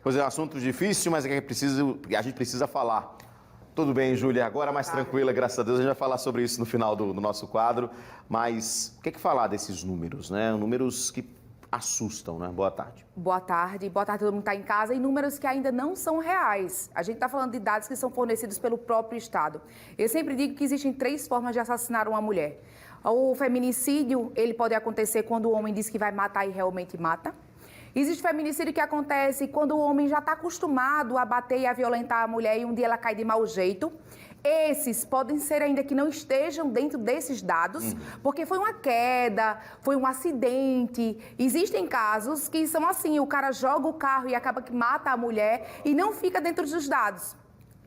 Pois é, um assunto difícil, mas é que a gente precisa falar. Tudo bem, Júlia, agora mais tranquila, graças a Deus. A gente vai falar sobre isso no final do nosso quadro. Mas o que falar desses números, né? Números que assustam, né? Boa tarde. Boa tarde, todo mundo está em casa. E números que ainda não são reais. A gente está falando de dados que são fornecidos pelo próprio Estado. Eu sempre digo que existem 3 formas de assassinar uma mulher. O feminicídio, ele pode acontecer quando o homem diz que vai matar e realmente mata. Existe feminicídio que acontece quando o homem já está acostumado a bater e a violentar a mulher e um dia ela cai de mau jeito. Esses podem ser ainda que não estejam dentro desses dados, porque foi uma queda, foi um acidente. Existem casos que são assim, o cara joga o carro e acaba que mata a mulher e não fica dentro dos dados.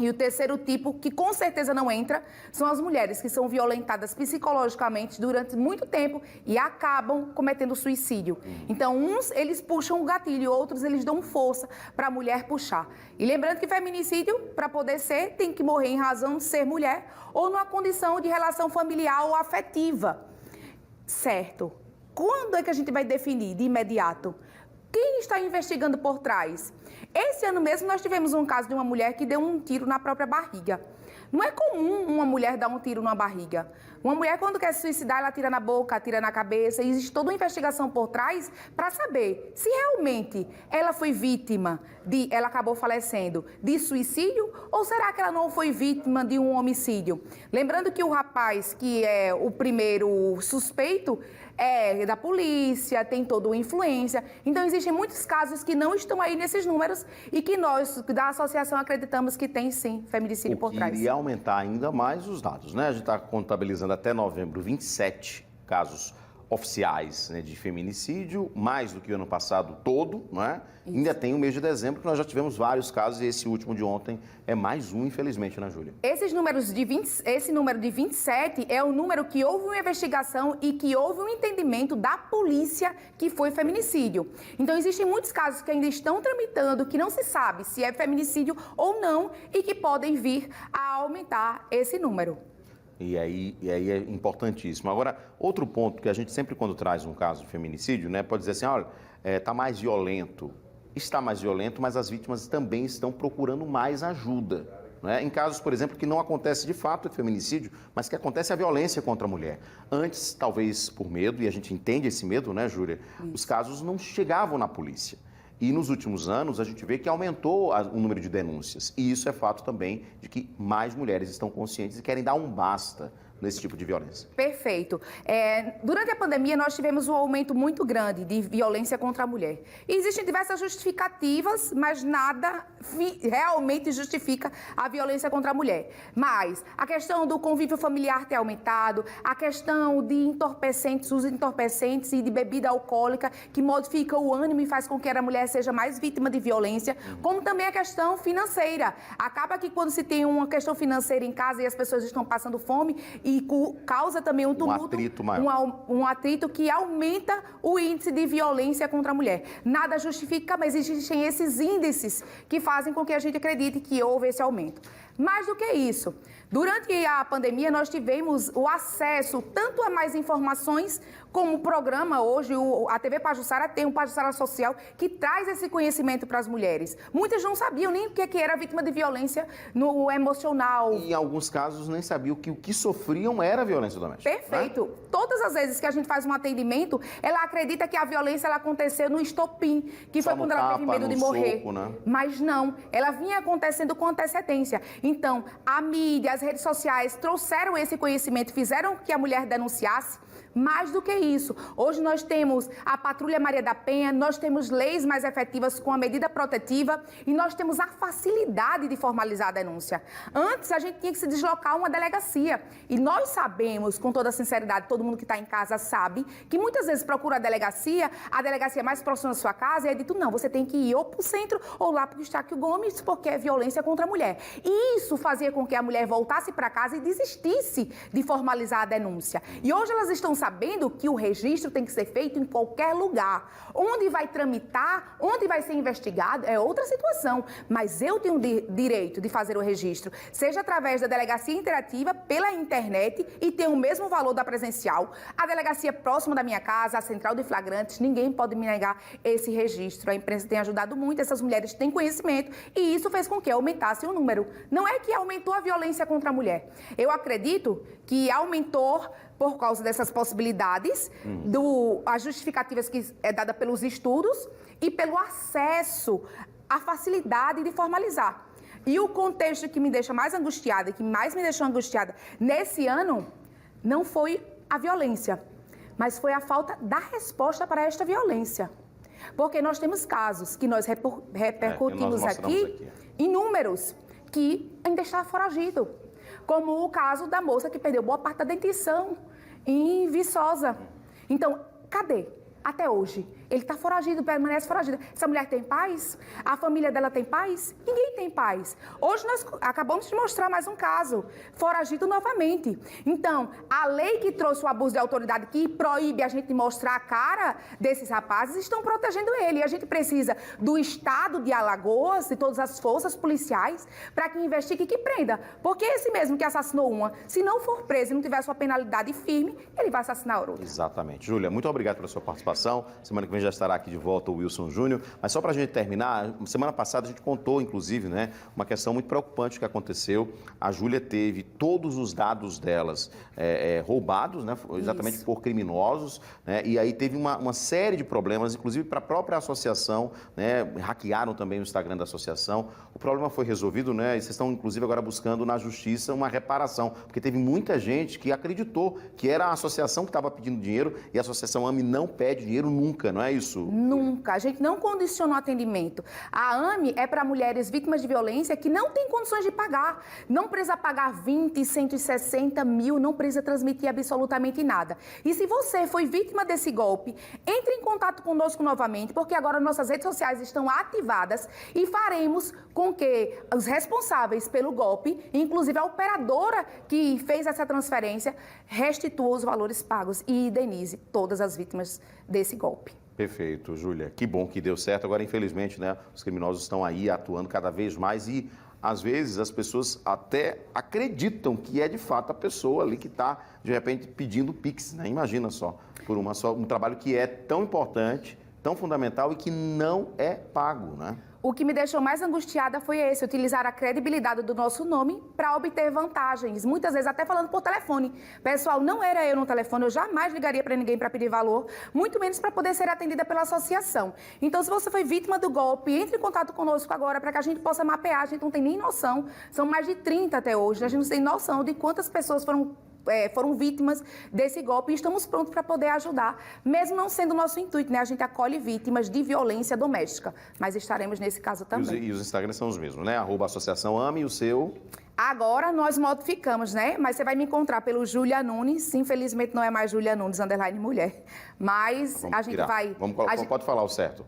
E o terceiro tipo, que com certeza não entra, são as mulheres que são violentadas psicologicamente durante muito tempo e acabam cometendo suicídio. Então, uns, eles puxam o gatilho, outros, eles dão força para a mulher puxar. E lembrando que feminicídio, para poder ser, tem que morrer em razão de ser mulher ou numa condição de relação familiar ou afetiva. Certo. Quando é que a gente vai definir de imediato? Quem está investigando por trás? Esse ano mesmo nós tivemos um caso de uma mulher que deu um tiro na própria barriga. Não é comum uma mulher dar um tiro na barriga. Uma mulher, quando quer se suicidar, ela tira na boca, atira na cabeça. E existe toda uma investigação por trás para saber se realmente ela foi vítima ela acabou falecendo de suicídio ou será que ela não foi vítima de um homicídio? Lembrando que o rapaz, que é o primeiro suspeito, é da polícia, tem toda uma influência. Então, existem muitos casos que não estão aí nesses números e que nós, da associação, acreditamos que tem, sim, feminicídio por trás. Iria aumentar ainda mais os dados, né? A gente está contabilizando até novembro 27 casos oficiais, né, de feminicídio, mais do que o ano passado todo, não é? Isso. Ainda tem o mês de dezembro, que nós já tivemos vários casos, e esse último de ontem é mais um, infelizmente, né, Júlia? Esse número de 27 é o número que houve uma investigação e que houve um entendimento da polícia que foi feminicídio. Então, existem muitos casos que ainda estão tramitando, que não se sabe se é feminicídio ou não, e que podem vir a aumentar esse número. E aí é importantíssimo. Agora, outro ponto que a gente sempre, quando traz um caso de feminicídio, né, pode dizer assim, olha, está mais violento. Está mais violento, mas as vítimas também estão procurando mais ajuda. Né? Em casos, por exemplo, que não acontece de fato o feminicídio, mas que acontece a violência contra a mulher. Antes, talvez por medo, e a gente entende esse medo, né, Júlia? Os casos não chegavam na polícia. E nos últimos anos, a gente vê que aumentou o número de denúncias. E isso é fato também de que mais mulheres estão conscientes e querem dar um basta nesse tipo de violência. Perfeito. Durante a pandemia, nós tivemos um aumento muito grande de violência contra a mulher. E existem diversas justificativas, mas nada realmente justifica a violência contra a mulher. Mas a questão do convívio familiar ter aumentado, a questão de entorpecentes, uso de entorpecentes e de bebida alcoólica, que modifica o ânimo e faz com que a mulher seja mais vítima de violência, como também a questão financeira. Acaba que quando se tem uma questão financeira em casa e as pessoas estão passando fome, e causa também um tumulto, atrito maior. Um atrito que aumenta o índice de violência contra a mulher. Nada justifica, mas existem esses índices que fazem com que a gente acredite que houve esse aumento. Mais do que isso, durante a pandemia nós tivemos o acesso tanto a mais informações, como o programa hoje, a TV Pajuçara tem um Pajuçara Social que traz esse conhecimento para as mulheres. Muitas não sabiam nem o que era vítima de violência no emocional. E em alguns casos nem sabiam que o que sofriam era violência doméstica. Perfeito. Né? Todas as vezes que a gente faz um atendimento, ela acredita que a violência ela aconteceu no estopim, que só foi quando ela teve medo de morrer. Soco, né? Mas não, ela vinha acontecendo com antecedência. Então, a mídia, as redes sociais trouxeram esse conhecimento, fizeram que a mulher denunciasse. Mais do que isso, hoje nós temos a Patrulha Maria da Penha, nós temos leis mais efetivas com a medida protetiva e nós temos a facilidade de formalizar a denúncia. Antes, a gente tinha que se deslocar a uma delegacia e nós sabemos, com toda sinceridade, todo mundo que está em casa sabe, que muitas vezes procura a delegacia mais próxima da sua casa e é dito, não, você tem que ir ou para o centro ou lá para o Estáquio Gomes, porque é violência contra a mulher. E isso fazia com que a mulher voltasse para casa e desistisse de formalizar a denúncia. E hoje elas estão sabendo que o registro tem que ser feito em qualquer lugar. Onde vai tramitar, onde vai ser investigado, é outra situação. Mas eu tenho direito de fazer o registro, seja através da delegacia interativa, pela internet, e tem o mesmo valor da presencial. A delegacia próxima da minha casa, a central de flagrantes, ninguém pode me negar esse registro. A imprensa tem ajudado muito, essas mulheres têm conhecimento, e isso fez com que aumentasse o número. Não é que aumentou a violência contra a mulher. Eu acredito que aumentou por causa dessas possibilidades, as justificativas que é dada pelos estudos e pelo acesso à facilidade de formalizar. E o contexto que me deixa mais angustiada, que mais me deixou angustiada nesse ano, não foi a violência, mas foi a falta da resposta para esta violência. Porque nós temos casos que nós repercutimos aqui, inúmeros, que ainda está foragido. Como o caso da moça que perdeu boa parte da dentição em Viçosa. Então, cadê? Até hoje. Ele está foragido, permanece foragido. Essa mulher tem paz? A família dela tem paz? Ninguém tem paz. Hoje nós acabamos de mostrar mais um caso, foragido novamente. Então, a lei que trouxe o abuso de autoridade, que proíbe a gente de mostrar a cara desses rapazes, estão protegendo ele. E a gente precisa do Estado de Alagoas, de todas as forças policiais, para que investigue e que prenda. Porque esse mesmo que assassinou uma, se não for preso e não tiver sua penalidade firme, ele vai assassinar outra. Exatamente. Júlia, muito obrigado pela sua participação. Semana que vem já estará aqui de volta o Wilson Júnior. Mas só para a gente terminar, semana passada a gente contou, inclusive, né, uma questão muito preocupante que aconteceu. A Júlia teve todos os dados delas roubados, né, exatamente por criminosos, né, e aí teve uma série de problemas, inclusive para a própria associação, né, hackearam também o Instagram da associação. O problema foi resolvido, né, e vocês estão, inclusive, agora buscando na justiça uma reparação, porque teve muita gente que acreditou que era a associação que estava pedindo dinheiro e a associação AME não pede dinheiro nunca, não é isso? Nunca. A gente não condiciona o atendimento. A AME é para mulheres vítimas de violência que não têm condições de pagar. Não precisa pagar 20, 160 mil, não precisa transmitir absolutamente nada. E se você foi vítima desse golpe, entre em contato conosco novamente, porque agora nossas redes sociais estão ativadas e faremos com que os responsáveis pelo golpe, inclusive a operadora que fez essa transferência, restitua os valores pagos e indenize todas as vítimas desse golpe. Perfeito, Júlia. Que bom que deu certo. Agora, infelizmente, né, os criminosos estão aí atuando cada vez mais e, às vezes, as pessoas até acreditam que é, de fato, a pessoa ali que está, de repente, pedindo Pix, né? Imagina só, por um trabalho que é tão importante, tão fundamental e que não é pago, né? O que me deixou mais angustiada foi esse, utilizar a credibilidade do nosso nome para obter vantagens, muitas vezes até falando por telefone. Pessoal, não era eu no telefone, eu jamais ligaria para ninguém para pedir valor, muito menos para poder ser atendida pela associação. Então, se você foi vítima do golpe, entre em contato conosco agora para que a gente possa mapear, a gente não tem nem noção, são mais de 30 até hoje, a gente não tem noção de quantas pessoas foram vítimas desse golpe e estamos prontos para poder ajudar, mesmo não sendo o nosso intuito, né? A gente acolhe vítimas de violência doméstica, mas estaremos nesse caso também. E os Instagrams são os mesmos, né? @associação AME e o seu... Agora nós modificamos, né? Mas você vai me encontrar pelo Júlia Nunes, infelizmente não é mais Júlia Nunes, _mulher, mas a gente vai... Pode falar o certo.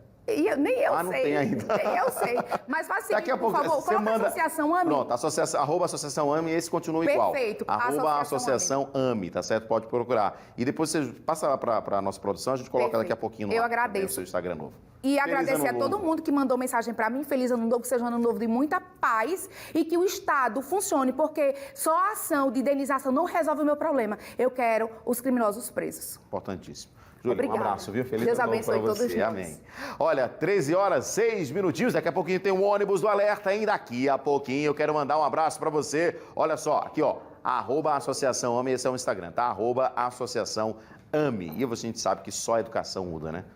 Nem eu sei. Não tem ainda. Nem eu sei. Mas faz o seguinte, Daqui a pouco, por favor, você coloca manda... Associação AME. Pronto, @associação AME, esse continua igual. Perfeito. @associação AME, tá certo? Pode procurar. E depois você passa lá para a nossa produção, a gente coloca daqui a pouquinho no Eu agradeço. no seu Instagram novo. E agradecer a todo mundo que mandou mensagem para mim. Feliz ano novo, que seja um ano novo de muita paz e que o Estado funcione, porque só a ação de indenização não resolve o meu problema. Eu quero os criminosos presos. Importantíssimo. Júlia, Obrigada. um abraço, viu? Feliz Deus ano novo para abençoe você. todos nós. Amém. Olha, 13 horas, 6 minutinhos. Daqui a pouquinho tem um ônibus do Alerta, hein? Daqui a pouquinho eu quero mandar um abraço para você. Olha só, aqui, ó. @associação AME, esse é o Instagram, tá? @associação AME. E a gente sabe que só a educação muda, né?